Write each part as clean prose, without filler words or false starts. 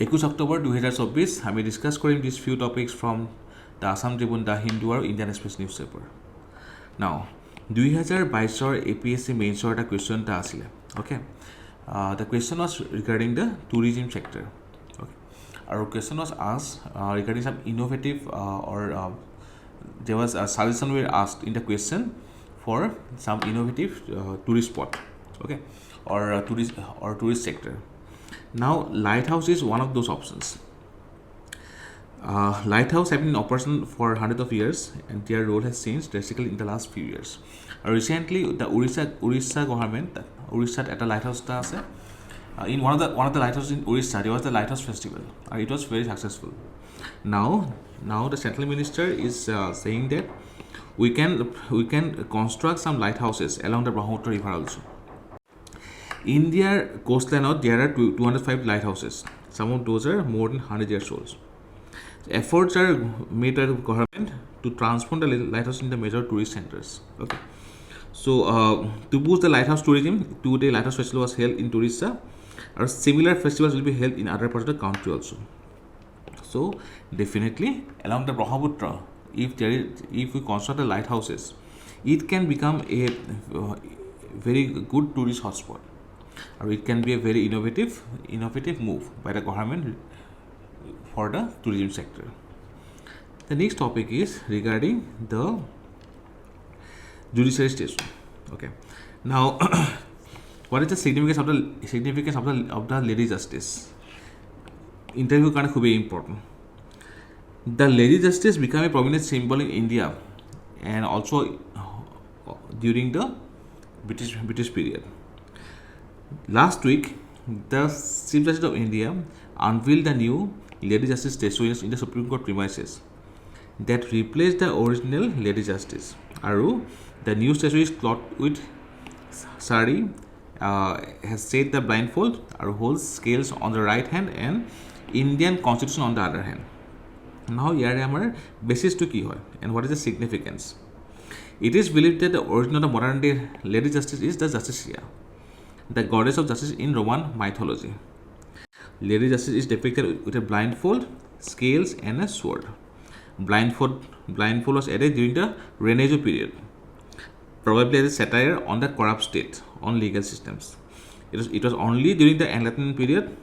21 October 2024 আমি discuss কৰিম this few topics from the Assam tribune, the Hindu আৰু Indian express news paper. Now 2022 APSC মেইনছৰ এটা কুৱেশ্যন এটা আছিলে। Okay, the question was regarding the tourism sector. Okay, আৰু question was asked regarding some innovative or there was a suggestion were asked in the question for some innovative tourist spot, okay, or tourist sector. Now lighthouse is one of those options. Lighthouse have been in operation for hundreds of years and their role has changed drastically in the last few years. Recently the Orissa government, Orissa at a lighthouse in one of the lighthouses in Orissa, there was the lighthouse festival and it was very successful. Now the central minister is saying that we can construct some lighthouses along the Brahmaputra river also. India's coastline, there are 205 lighthouses. Some of those are more than 100 years old. Efforts are made by the government to transform the lighthouse into major tourist centers. Okay, so to boost the lighthouse tourism, 2-day lighthouse festival was held in Orissa, or similar festivals will be held in other parts of the country also. So definitely along the Brahmaputra, if we construct the lighthouses, it can become a very good tourist hotspot, or it can be a very innovative move by the government for the tourism sector. The next topic is regarding the judiciary station. Okay, now what is the significance of the lady justice? Interview kind of very important. The lady justice became a prominent symbol in India and also during the British period. Last week, the Chief Justice of India unveiled the new lady justice statue in the Supreme Court premises that replaced the original lady justice. Aru, the new statue is clothed with sari, has set the blindfold, or holds scales on the right hand and Indian Constitution on the other hand. Now here our basis to key and what is the significance? It is believed that the origin of the modern day lady justice is the Justicia, the goddess of justice in Roman mythology. Lady justice is depicted with a blindfold, scales and a sword. Blindfold was added during the Rejuvenation period, probably as a satire on the corrupt state, on legal systems. It was only during the Enlightenment period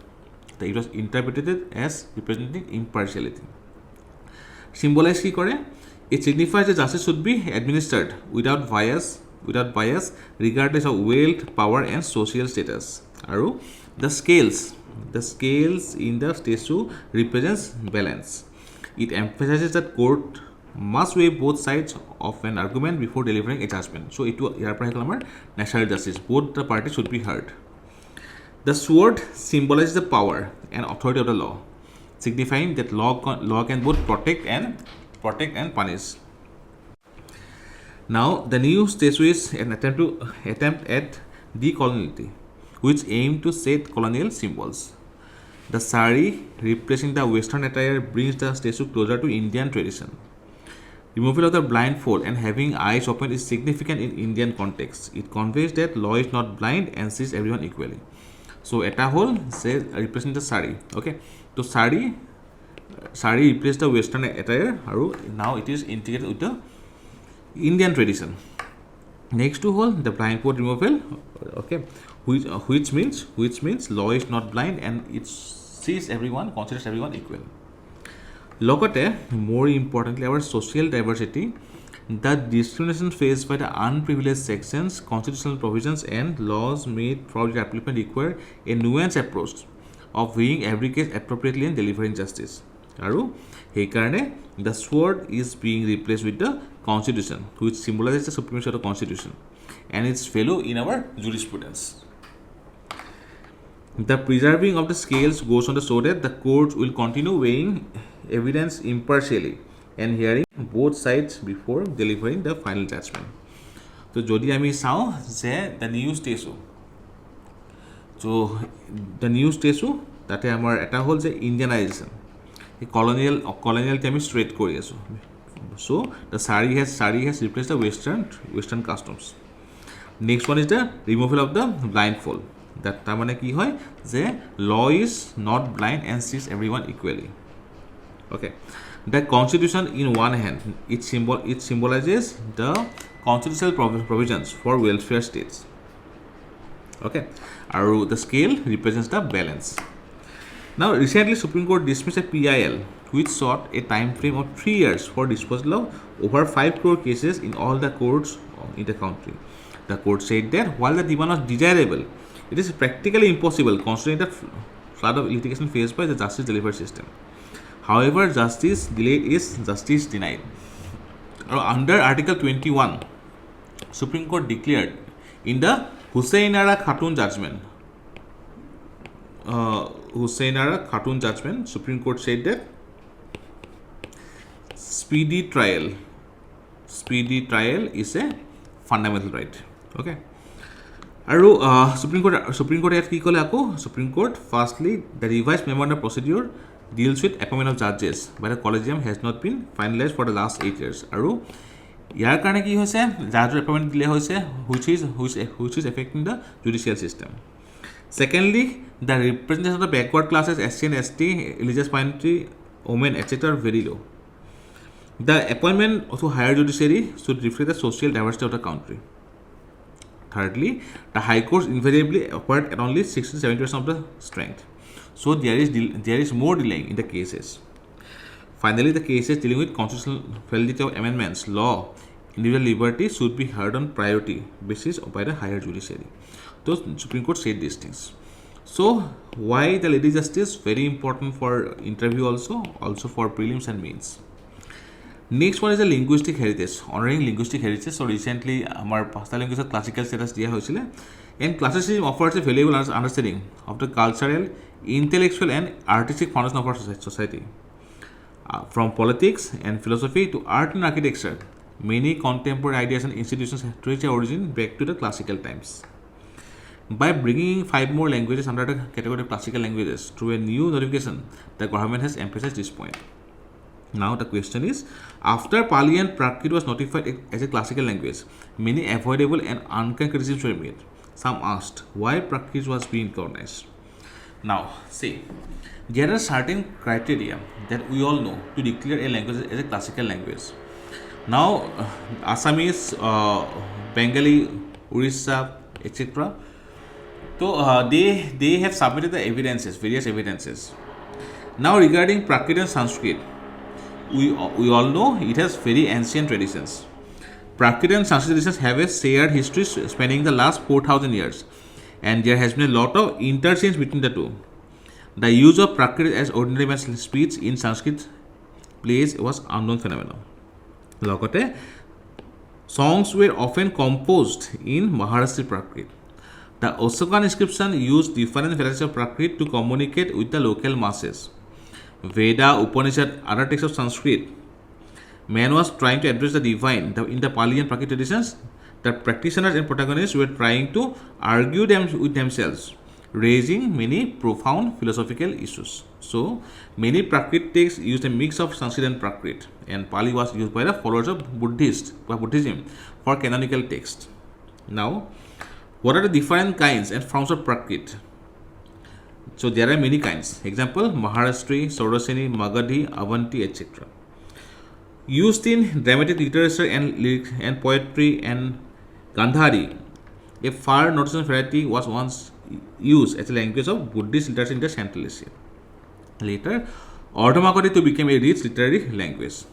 that it was interpreted as representing impartiality. Symbolize ki kore? It signifies that justice should be administered without bias, regardless of wealth, power and social status. Aru, the scales in the statue represents balance. It emphasizes that court must weigh both sides of an argument before delivering a judgment. So it was natural justice. Both the parties should be heard. The sword symbolizes the power and authority of the law, signifying that law can both protect and punish. Now the new statue is an attempt at decoloniality, which aim to set colonial symbols. The sari replacing the Western attire brings the statue closer to Indian tradition. Removal of the blindfold and having eyes open is significant in Indian context. It conveys that law is not blind and sees everyone equally. So eta hole says represent the sari. Okay, so sari replaced the Western attire, now it is integrated with the Indian tradition. Next to hole the blindfold removal. Okay, which means law is not blind and it sees everyone, considers everyone equal. Logote, more importantly, our social diversity, the discrimination faced by the unprivileged sections, constitutional provisions and laws made for the applicant require a nuanced approach of weighing every case appropriately and delivering justice. Aru, hekarne the sword is being replaced with the Constitution, which symbolizes the supremacy of the Constitution and its fellow in our jurisprudence. The preserving of the scales goes on to show that the courts will continue weighing evidence impartially and hearing both sides before delivering the final judgment. So jodi ami sao je the new statue, so the new statue tate amar eta hol je Indianization, coloniality ami straight kori asu. So the sari has replaced the Western customs. Next one is the removal of the blindfold. that তাৰ মানে কি হয় যে law is not blind and sees everyone equally. Okay, the constitution in one hand, it symbolizes the constitutional provisions for welfare states. Okay, and the scale represents the balance. Now recently Supreme Court dismissed a PIL which sought a time frame of 3 years for disposal of over 5 crore cases in all the courts in the country. The court said that while the demand was desirable, it is practically impossible considering the flood of litigation faced by the justice delivery system. However, justice delayed is justice denied. Under Article 21, Supreme Court declared in the 𝐓𝐶𝐻𝐼𝐴 Khatun judgment, 𝐓𝐶𝐻𝐼𝐴 Khatun judgment, Supreme Court said that speedy trial is a fundamental right. Okay, আৰু Supreme Court ইয়াত কি ক'লে আকৌ Supreme Court firstly the revised memorandum procedure deals with appointment of judges by the collegium has not been finalized for the last 8 years. আৰু ইয়াৰ কাৰণে কি হৈছে জাজৰ appointment দিলে হৈছে which is affecting the judicial system. Secondly, the representation of the backward classes, SC and ST, religious minority, women, etc. are very low. The appointment to higher judiciary should reflect the social diversity of the country. Thirdly, the high courts invariably operate at only 60-70% of the strength. So there is more delaying in the cases. Finally, the cases dealing with constitutional validity of amendments, law, individual liberty should be heard on priority basis by the higher judiciary. So Supreme Court said these things. So why the lady justice? Very important for interview also for prelims and mains. Next one is the linguistic heritage, honoring linguistic heritage. So recently our pasta language classical status দিয়া হৈছিল, and classicism offers a valuable understanding of the cultural, intellectual and artistic foundation of our society. From politics and philosophy to art and architecture, many contemporary ideas and institutions trace their origin back to the classical times. By bringing 5 more languages under the category of classical languages through a new notification, the government has emphasized this point. Now the question is, after Pali and Prakrit was notified as a classical language, many avoidable and unkind criticisms were made. Some asked why Prakrit was being recognized. Now see, there are certain criteria that we all know to declare a language as a classical language. Now Assamese, Bengali, Orissa, etc. So they have submitted the evidences, various evidences. Now regarding Prakrit and Sanskrit, we all know it has very ancient traditions. Prakrit and Sanskrit traditions have a shared history spanning the last 4,000 years, and there has been a lot of interchange between the two. The use of Prakrit as ordinary man's speech in Sanskrit plays was unknown phenomenon. Logote, songs were often composed in Maharashtrian Prakrit. The Ashokan inscription used different varieties of Prakrit to communicate with the local masses. Veda, Upanishad, other texts of Sanskrit. Man was trying to address the divine in the Pali and Prakrit traditions. The practitioners and protagonists were trying to argue with themselves, raising many profound philosophical issues. So, many Prakrit texts used a mix of Sanskrit and Prakrit, and Pali was used by the followers of Buddhism for canonical text. Now, what are the different kinds and forms of Prakrit? So there are many kinds. Example, Maharashtri, Sauraseni, Magadhi, Avanti, etc. Used in dramatic literature and poetry and Gandhari, a far noticeable variety was once used as a language of Buddhist literature in the Central Asia. Later, Ordhamagadhi became a rich literary language.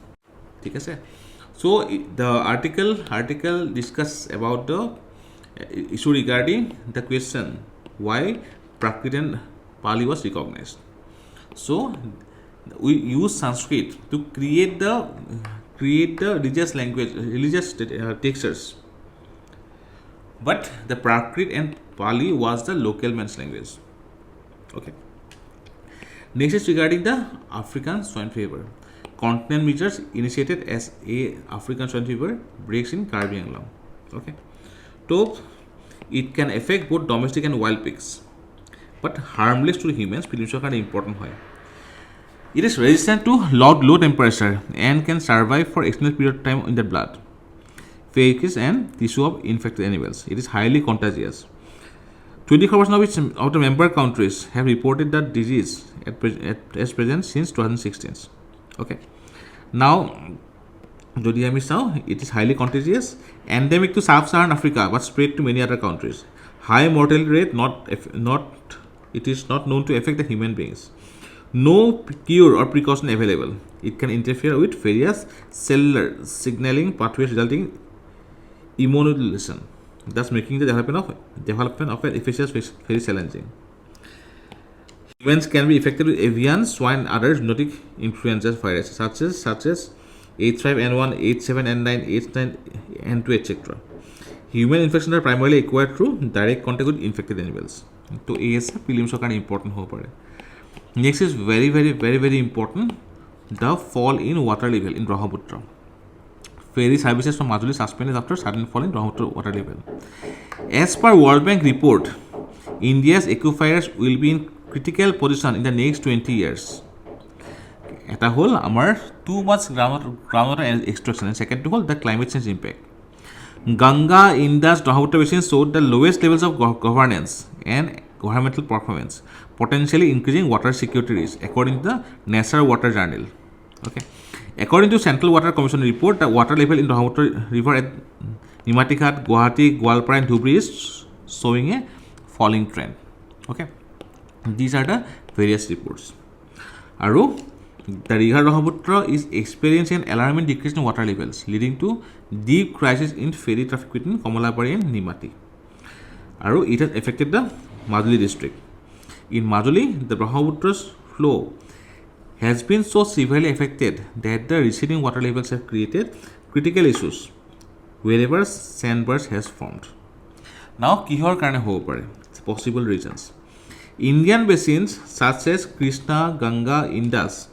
So the article discuss about the issue regarding the question why Prakrit and Pali was recognized. So we use Sanskrit to create the religious language, religious textures. But the Prakrit and Pali was the local man's language. Okay. Next is regarding the African swine fever. Continental measures initiated as a African swine fever breaks in Karbi Anglong. Okay. So it can affect both domestic and wild pigs, but harmless to humans. Pilumshor kind of important hoy. It is resistant to low temperature and can survive for extended period of time in the blood, feces and tissue of infected animals. It is highly contagious. 24% of the member countries have reported that disease as present since 2016. Okay. Now, যদি আমি চাওঁ, it is highly contagious, endemic to sub-Saharan Africa but spread to many other countries. High mortality rate, it is not known to affect the human beings. No cure or precaution available. It can interfere with various cellular signaling pathways resulting in immunomodulation, thus making the development of an infectious very challenging. Humans can be affected with avian, swine, and other zoonotic influenza viruses such as H5N1, H7N9, H9N2, etc. Human infections are primarily acquired through direct contact with infected animals. So, AS prelims are important. Next is very important, the fall in water level in Brahmaputra. Ferry services from Majuli suspended after sudden fall in Brahmaputra water level. As per World Bank report, India's aquifers will be in critical position in the next 20 years. Eta hol amar too much groundwater extraction, and second to hol the climate change impact. Ganga, Indus, Brahmaputra basin showed the lowest levels of governance and governmental performance, potentially increasing water security risk, according to the Nature Water Journal. Okay. According to Central Water Commission report, the water level in Brahmaputra river at Nimatighat, Guwahati, Gwalpara and Dhubri is showing a falling trend. Okay. These are the various reports. Aru, the river Brahmaputra is experiencing an alarming decrease in water levels, leading to deep crisis in ferry traffic between Kamalapari and Nimati. Aru, it has affected the Majuli district. In Majuli, the Brahmaputra's flow has been so severely affected that the receding water levels have created critical issues wherever sandbars has formed. Now, kihor karone hobo pare? Possible reasons. Indian basins such as Krishna, Ganga, Indus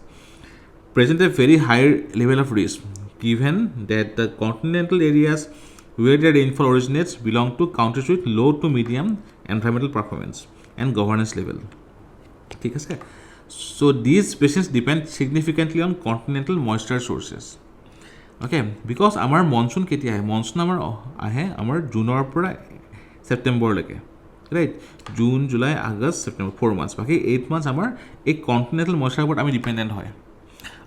present a very high level of risk, given that the continental areas where the rainfall originates belong to countries with low to medium environmental performance and governance level. ঠিক আছে? So these basins depend significantly on continental moisture sources. Okay, because our monsoon কেতিয়া আহে? Monsoon আমাৰ আহে আমাৰ জুনৰ পৰা সেপ্টেম্বৰলৈকে, right? June, July, August, September, 4 months. বাকি 8 months আমাৰ এই continental moisture ওপৰত আমি ডিপেন্ডেন্ট হয়।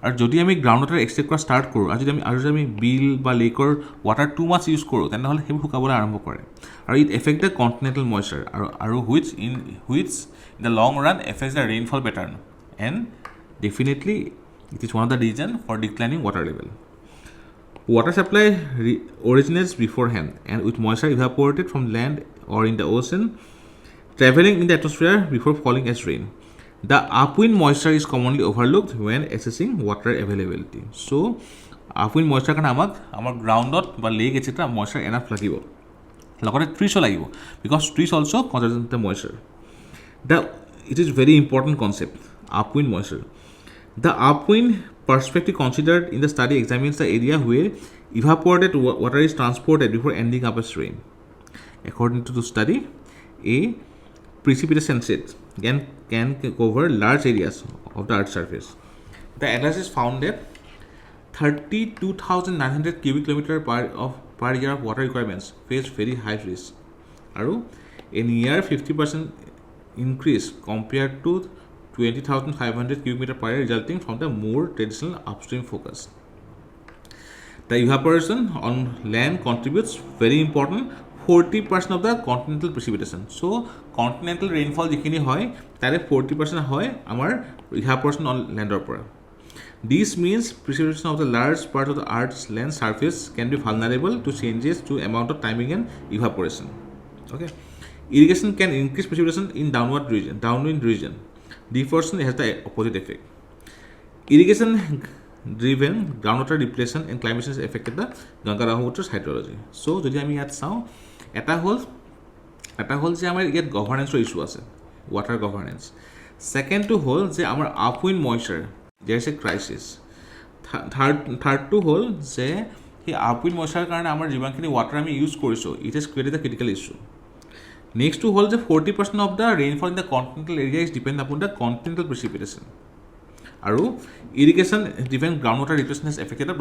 আৰু যদি আমি গ্ৰাউণ্ড ৱাটাৰ এক্সট্ৰেক্ট কৰা ষ্টাৰ্ট কৰোঁ, আৰু যদি আমি বিল বা লেকৰ ৱাটাৰ টু মাছ ইউজ কৰোঁ, তেনেহ'লে সেইবোৰ শুকাবলৈ আৰম্ভ কৰে, আৰু it affect the continental moisture, আৰু which in the long run affects the rainfall pattern, and definitely it is one of the reason for declining water level. Water supply originates beforehand and with moisture evaporated from land or in the ocean, traveling in the atmosphere before falling as rain. The upwind moisture is commonly overlooked when assessing water availability. So, upwind moisture kan amar groundot ba lake etc. moisture enough lagibo. Logote trees lagibo because trees also concentrate the moisture. It is very important concept, upwind moisture. The upwind perspective considered in the study examines the area where evaporated water is transported before ending up as rain. According to the study, a precipitation set can cover large areas of the Earth's surface. The analysis found that 32,900 cubic kilometers per year of water requirements face very high risk. A near 50% increase compared to 20,500 cubic meters per year resulting from the more traditional upstream focus. The evaporation on land contributes very important 40% of the continental precipitation. So, continental rainfall jikhini hoy tare 40% hoy amar evaporation on lander pora. This means precipitation of the large part of the Earth's land surface can be vulnerable to changes to amount of timing and evaporation. Okay, irrigation can increase precipitation in downwind region. Deforestation has the opposite effect. Irrigation driven groundwater depletion and climate change affected the Ganga Brahmaputra's hydrology. So, যদি আমি ইয়াত চাওঁ, এটা হ'ল যে আমাৰ ইয়াত গভাৰ্নেন্সৰ ইছ্যু আছে, ৱাটাৰ গভাৰ্নেন্স. ছেকেণ্ডটো হ'ল যে আমাৰ upwind moisture, there is a crisis. থাৰ্ডটো হ'ল যে সেই আপউইণ্ড মইশ্চাৰৰ কাৰণে আমাৰ যিমানখিনি ৱাটাৰ আমি ইউজ কৰিছোঁ, it has created the critical issue. নেক্সটটো হ'ল যে 40% of the rainfall in the continental area is depend upon the continental precipitation. আৰু irrigation depend ground water depletion has affected the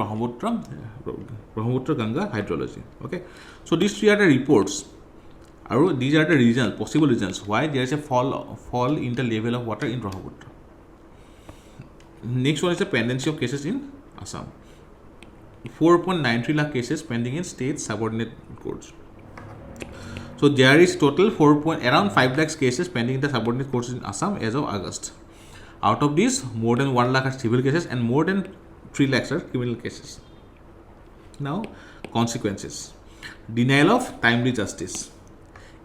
Brahmaputra Ganga hydrology. Okay, so' this three are the reports And these are the reasons, possible reasons why there is a fall in the level of water in Brahmaputra. Next one is the pendency of cases in Assam. 4.93 lakh cases pending in state subordinate courts. So there is total around 5 lakhs cases pending in the subordinate courts in Assam as of August. Out of these, more than 1 lakh are civil cases and more than 3 lakhs are criminal cases. Now, consequences. Denial of timely justice.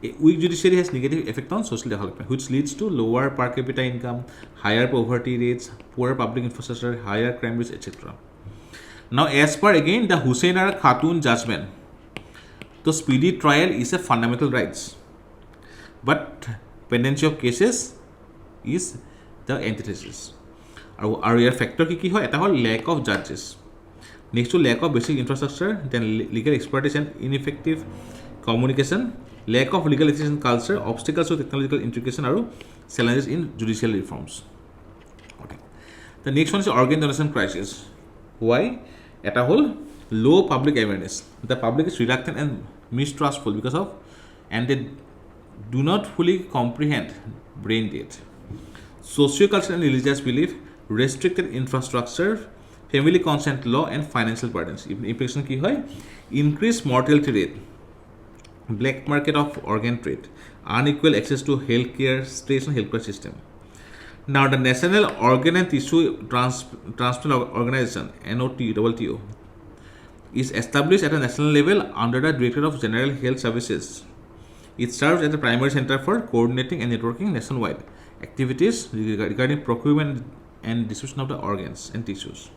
A weak judiciary has negative effect on social development, which leads to lower per capita income, higher poverty rates, poorer public infrastructure, higher crime rates, etc. Now, as per again the Hussain R. Khatun judgment, the speedy trial is a fundamental right, but pendency of cases is the antithesis. Our factor ki hoy eta hol lack of judges. Next to lack of basic infrastructure, then legal expertise and ineffective communication, lack of legal education culture, obstacles to technological integration, and challenges in judicial reforms. Okay. The next one is organ donation crisis. Why? At a whole, low public awareness. The public is reluctant and mistrustful and they do not fully comprehend brain death. Socio-cultural and religious belief, restricted infrastructure, family consent law, and financial burdens. Implication ki hoy? Increased mortality rate, black market of organ trade, unequal access to healthcare, stress on healthcare system. Now, the National Organ and Tissue Transplant Organization (NOTTO) is established at a national level under the Directorate of General Health Services. It serves as a primary center for coordinating and networking nationwide activities regarding procurement and distribution of the organs and tissues.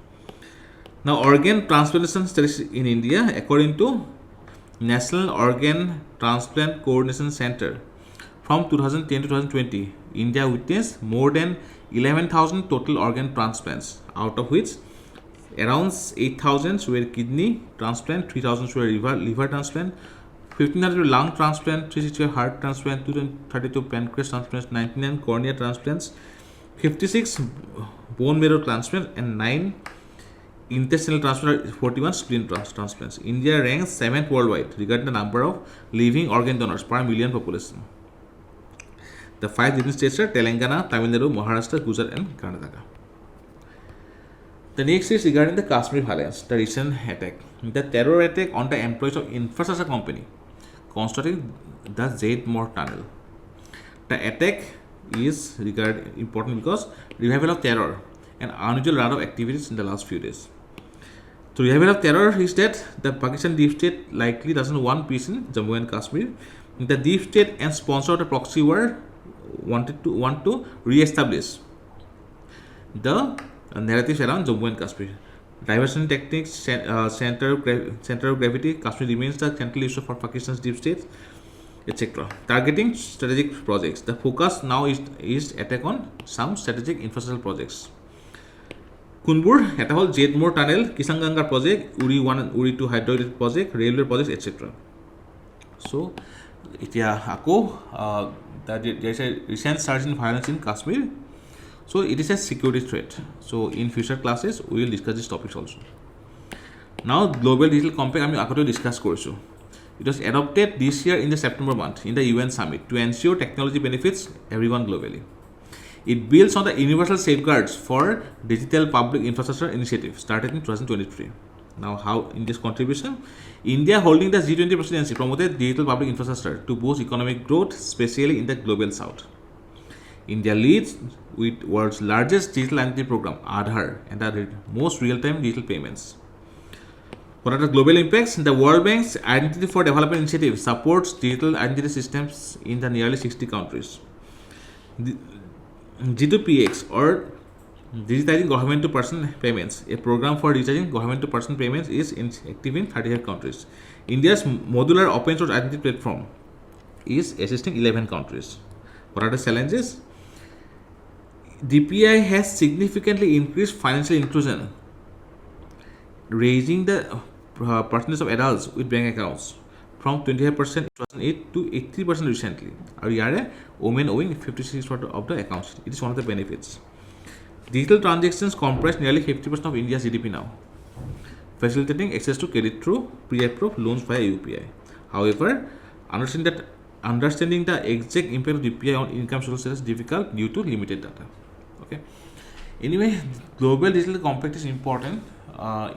Now, organ transplantation statistics in India, according to National Organ Transplant Coordination Center, from 2010 to 2020, India witnessed more than 11,000 total organ transplants, out of which around 8,000 were kidney transplant, 3,000 were liver transplant, 1,500 were lung transplant, 360 were heart transplant, 232 pancreas transplants, 99 cornea transplants, 56 bone marrow transplants, and 9 intestinal transplants, 41 spleen transplants. India ranks 7th worldwide regarding the number of living organ donors per million population. The 5 leading states are Telangana, Tamil Nadu, Maharashtra, Gujarat, and Karnataka. The next is regarding the Kashmir Violence, the recent attack. The terror attack on the employees of infrastructure company constructing the 𝐶𝐷 tunnel. The attack is important because revival of terror and unusual round of activities in the last few days. The revival of terror is that the Pakistan deep state likely doesn't want peace in Jammu and Kashmir. The deep state and sponsor of the proxy war want to re-establish the narratives around Jammu and Kashmir. Diversion techniques, center of gravity, Kashmir remains the central issue for Pakistan's deep state, etc. Targeting strategic projects. The focus now is attack on some strategic infrastructure projects. Kunbur, at all 𝐶𝐷 tunnel, Kisanganga project, Uri 1 and Uri 2 hydroelectric project, railway projects, etc. So, there is a recent surge in violence in Kashmir. So, it is a security threat. So, in future classes, we will discuss these topics also. Now, Global Digital Compact, I will discuss korchu. It was adopted this year in the September month in the UN Summit to ensure technology benefits everyone globally. It builds on the universal safeguards for digital public infrastructure initiative started in 2023. Now, how in this contribution, India holding the G20 presidency promoted digital public infrastructure to boost economic growth, especially in the global south. India leads with world's largest digital identity program, Aadhaar, and the most real-time digital payments. What are the global impacts? The World Bank's Identity for Development Initiative supports digital identity systems in the nearly 60 countries. G2PX, or Digitizing Government to Person Payments, a program for digitizing government to person payments, is active in 35 countries. India's modular open source identity platform is assisting 11 countries. What are the challenges? DPI has significantly increased financial inclusion, raising the percentage of adults with bank accounts from 25% in 2008 to 80% recently. Women owing 56% of the accounts. It is one of the benefits. Digital transactions comprise nearly 50% of India's GDP now, facilitating access to credit through pre-approved loans via UPI. However, understanding that understanding the exact impact of DPI on income social status is difficult due to limited data. Okay. Anyway, global digital compact is important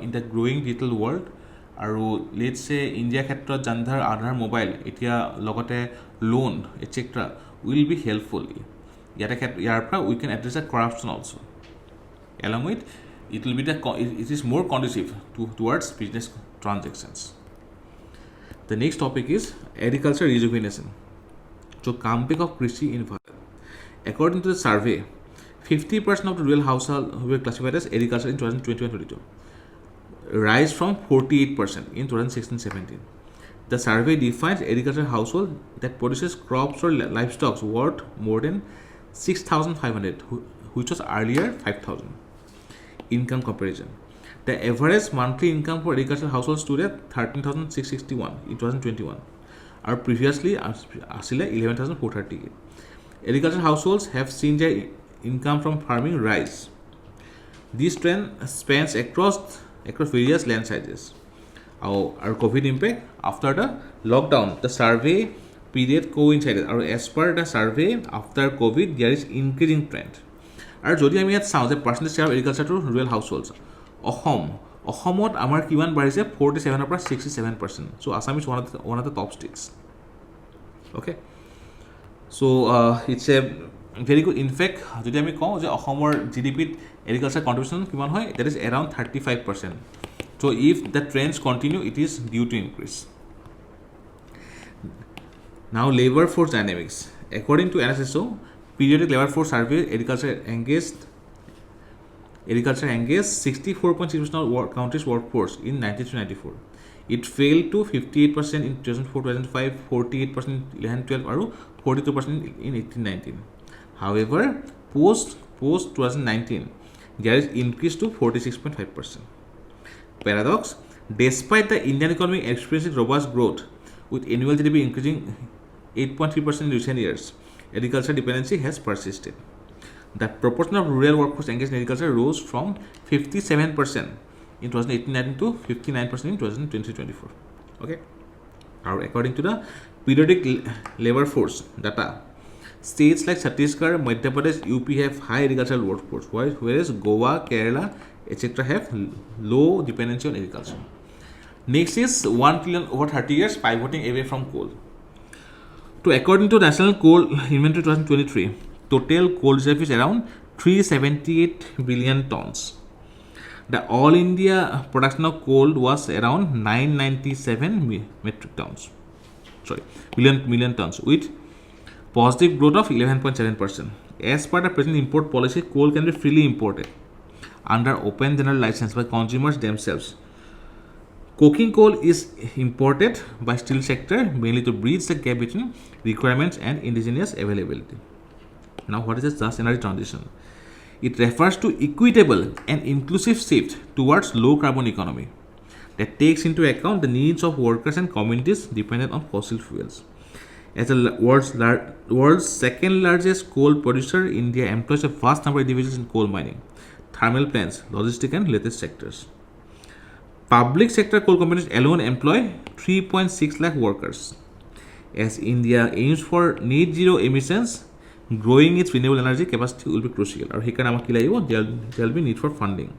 in the growing digital world. And let's say India ক্ষেত্ৰত Jandhar Aadhaar mobile এতিয়া লগতে loan etc. will be helpful. We can address the corruption also. Along with it will be it is more conducive towards business transactions. The next topic is agriculture rejuvenation. So comeback of Krishi in Bharat. According to the survey, 50% of the rural households were classified as agriculture in 2021-22, rise from 48% in 2016-17. The survey defines agricultural household that produces crops or livestock worth more than 6,500, which was earlier 5,000. Income comparison. The average monthly income for agricultural households stood at 13,661 in 2021, or previously 11,438. Agricultural households have seen their income from farming rise. This trend spans across various land sizes. Our COVID impact after the lockdown, the survey period coincided. Or as per the survey after COVID, there is increasing trend. আৰু যদি আমি ইয়াত চাওঁ যে percentage share of agriculture to rural households অসমত আমাৰ কিমান বাঢ়িছে 47 পৰা 67%. So' Assam is one of the top states. Okay, so' it's a very good. In fact যদি আমি কওঁ যে অসমৰ GDPত এগ্ৰিকালচাৰ কণ্ট্ৰিবিউশ্যন কিমান হয়, that is around 35%. So' if the trends continue, it is due to increase. Now labour force dynamics. According to NSSO, periodic labor force survey, agriculture engaged 64.6% of country's workforce in 1994. It fell to 58% in 2004-2005, 48% in 11-12, and 42% in 18-19. However, post 2019, there is increase to 46.5%. Paradox: despite the Indian economy experiencing robust growth, with annual GDP increasing 8.3% in recent years, agriculture dependency has persisted. The proportion of rural workforce engaged in agriculture rose from 57% in 2018-19 to 59% in 2023-24. Okay. Now, according to the periodic labor force data, states like Chhattisgarh, Madhya Pradesh, UP have high agricultural workforce, whereas Goa, Kerala, etc. have low dependency on agriculture. Next is 1 trillion over 30 years pivoting away from coal. So according to National Coal Inventory 2023, total coal reserve is around 378 billion tons. The all India production of coal was around 997 million tons, with positive growth of 11.7%. As per the present import policy, coal can be freely imported under open general license by consumers themselves. Coking coal is imported by steel sector mainly to bridge the gap between requirements and indigenous availability. Now, what is a just energy transition? It refers to equitable and inclusive shift towards low carbon economy that takes into account the needs of workers and communities dependent on fossil fuels. As the world's second largest coal producer, India employs a vast number of individuals in coal mining, thermal plants, logistics and latest sectors. Public sector coal companies alone employ 3.6 lakh workers. As India aims for net zero emissions, growing its renewable energy capacity will be crucial. Or there will be need for funding.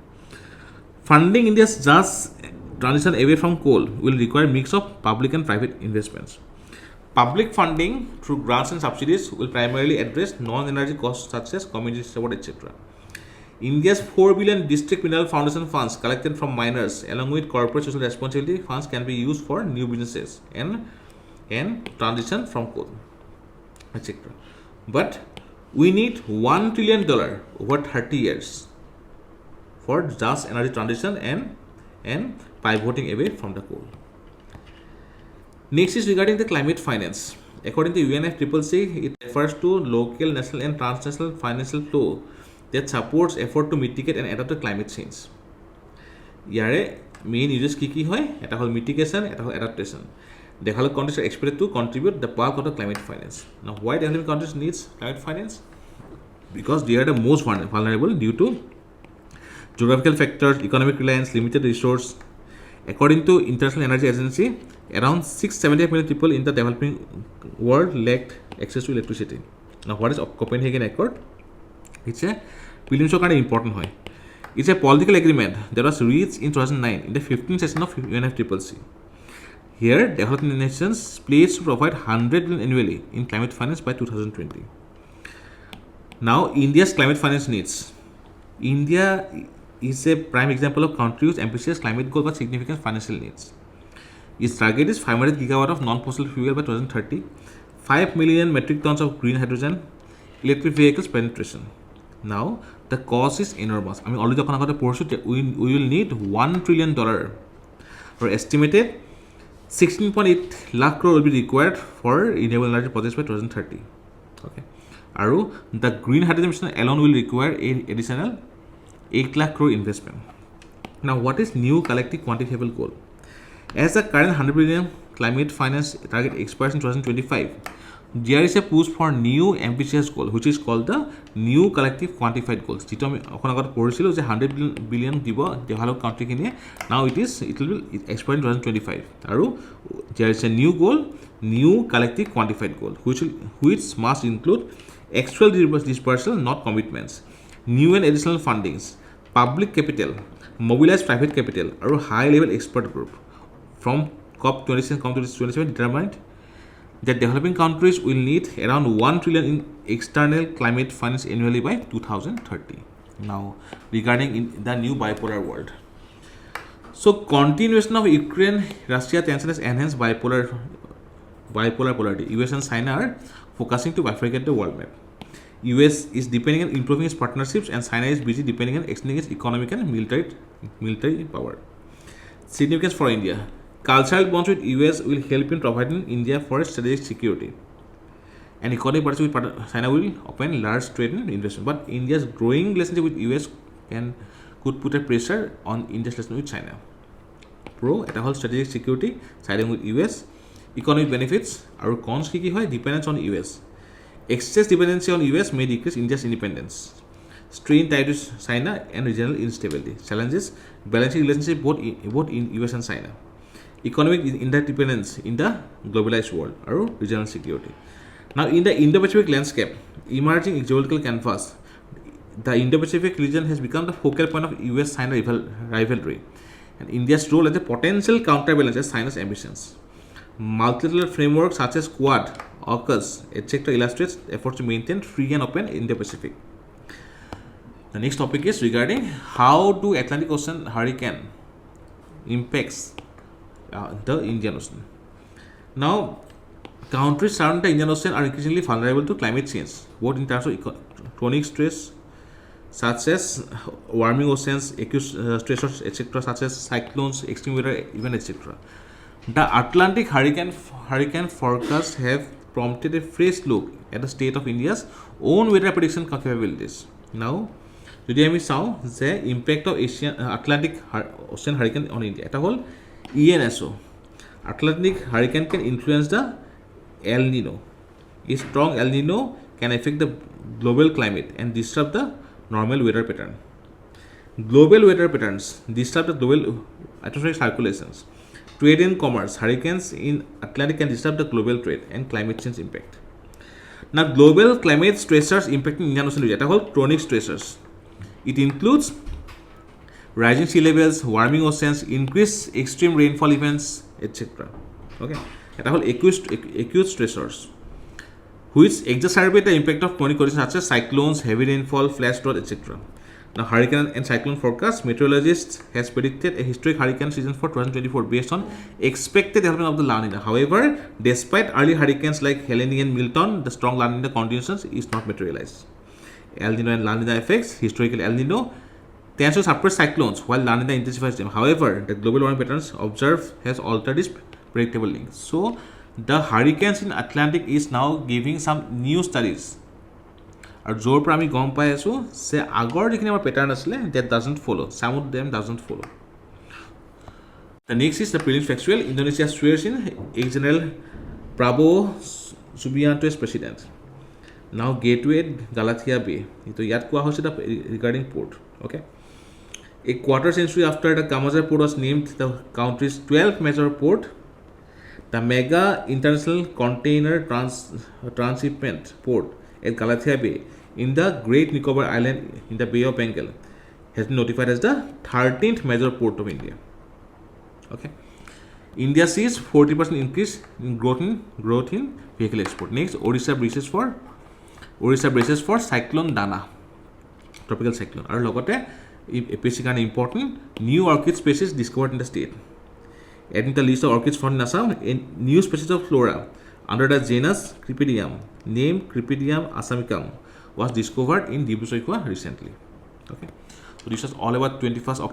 Funding India's just transition away from coal will require a mix of public and private investments. Public funding through grants and subsidies will primarily address non-energy costs such as community support, etc. India's 4 billion district mineral foundation funds collected from miners along with corporate social responsibility funds can be used for new businesses and transition from coal, etc. But we need $1 trillion over 30 years for just energy transition and pivoting away from the coal. Next is regarding the climate finance. According to UNFCCC, it refers to local, national and transnational financial flow that supports effort to mitigate and adapt to climate change. Yare main uses kiki hoy, eta hol mitigation, eta hol adaptation. Developed countries are expected to contribute the bulk of the climate finance. Now, why developing countries needs climate finance? Because they are the most vulnerable due to geographical factors, economic reliance, limited resource. According to International Energy Agency, Around 678 million people in the developing world lacked access to electricity. Now, what is Copenhagen Accord? It's a prelims important hoy. It's a political agreement that was reached in 2009 in the 15th session of UNFCCC. Here, developing nations pledged to provide 100 billion annually in climate finance by 2020. Now, India's climate finance needs. India is a prime example of country with ambitious climate goal but significant financial needs. Its target is 500 gigawatt of non-fossil fuel by 2030, 5 million metric tons of green hydrogen, electric vehicles penetration. Now, the cost is enormous. I mean, already we will need $1 trillion, or estimated 16.8 lakh crore will be required for renewable energy projects by 2030. Okay. Aru, the green hydrogen mission alone will require an additional 8 lakh crore investment. Now, what is new collective quantifiable goal? As the current 100 billion climate finance target expires in 2025, there is a push for new ambitious goal, which is called the new collective quantified goals. Jito ami okhon agot porchilo je 100 billion dibo developed country kinie. Now it will expire in 2025. Aru there is a new goal, new collective quantified goal, which must include actual dispersal, not commitments, new and additional fundings, public capital, mobilized private capital, or high level expert group. From COP27 determined that developing countries will need around 1 trillion in external climate finance annually by 2030. Now, regarding the new bipolar world. So, continuation of Ukraine-Russia tension has enhanced bipolar polarity. US and China are focusing to bifurcate the world map. US is depending on improving its partnerships, and China is busy depending on extending its economic and military power. Significance for India. Cultural bonds with US will help in providing India for strategic security. And economic partnership with China will open large trade and investment. But India's growing relationship with US could put a pressure on India's relationship with China. Pro, at a whole strategic security, siding with US, economic benefits, our cons dependence on US. Excess dependency on US may decrease India's independence. Strain tied to China and regional instability. Challenges, balancing relationship both in US and China. Economic interdependence in the globalized world or regional security. Now, in the Indo-Pacific landscape, emerging geopolitical canvas, the Indo-Pacific region has become the focal point of US-China rivalry, and India's role as a potential counterbalance as China's ambitions. Multilateral frameworks such as Quad, AUKUS, etc. illustrates efforts to maintain free and open Indo-Pacific. The next topic is regarding how do Atlantic Ocean hurricane impacts the Indian Ocean. Now, countries surrounding the Indian Ocean are increasingly vulnerable to climate change, both in terms of chronic stress, such as warming oceans, acute stressors, etc., such as cyclones, extreme weather events, etc. The Atlantic hurricane forecasts have prompted a fresh look at the state of India's own weather prediction capabilities. Now, যদি আমি চাওঁ যে impact of Atlantic Ocean hurricane on India, এটা হ'ল ENSO. Atlantic hurricane can influence the El Nino. A strong El Nino can affect the global climate and disrupt the normal weather pattern. Global weather patterns disrupt the global atmospheric circulations. Trade and commerce. Hurricanes in Atlantic can disrupt the global trade and climate change impact. Now, global climate stressors impacting Indian Ocean region, এটা হ'ল chronic stressors. It includes rising sea levels, warming oceans, increased extreme rainfall events, etc. Okay, এটা হ'ল acute stressors, which exacerbate the impact of chronic conditions such as cyclones, heavy rainfall, flash flood, etc. Now, hurricane and cyclone forecast, meteorologists has predicted a historic hurricane season for 2024 based on expected development of the La Nina. However, despite early hurricanes like Helene and Milton, the strong La Nina conditions is not materialized. El Nino and La Nina effects. Historical El Nino tends to suppress cyclones while La Nina intensifies them. However, the global warming patterns observed has altered this predictable link. So, the hurricanes in Atlantic is now giving some new studies. আৰু য'ৰ পৰা আমি গম পাই আছোঁ যে আগৰ যিখিনি আমাৰ পেটাৰ্ণ আছিলে that doesn't follow. Some of them doesn't follow. The next is the Prelims Factual. Indonesia swears in ex-general Prabowo Subianto as president. Now, gateway Galathea Bay. So, yat koa hoise the regarding port. Okay. A quarter century after the Kamazar port was named the country's 12th major port, The mega international container transshipment port at Galathea Bay in the Great Nicobar Island in the Bay of Bengal has been notified as the 13th major port of India. Okay. India sees 40% increase in growth in vehicle export. Next, Odisha braces for cyclone Dana, tropical cyclone. Aru logote APSC kan important new orchid species discovered in the state. Adding the list of orchids found in Assam, a new species of flora under the genus Crypedium, named Crypedium assamicum, was discovered in 𝐷𝐵𝐴 recently. Okay, so this was all about 21st October.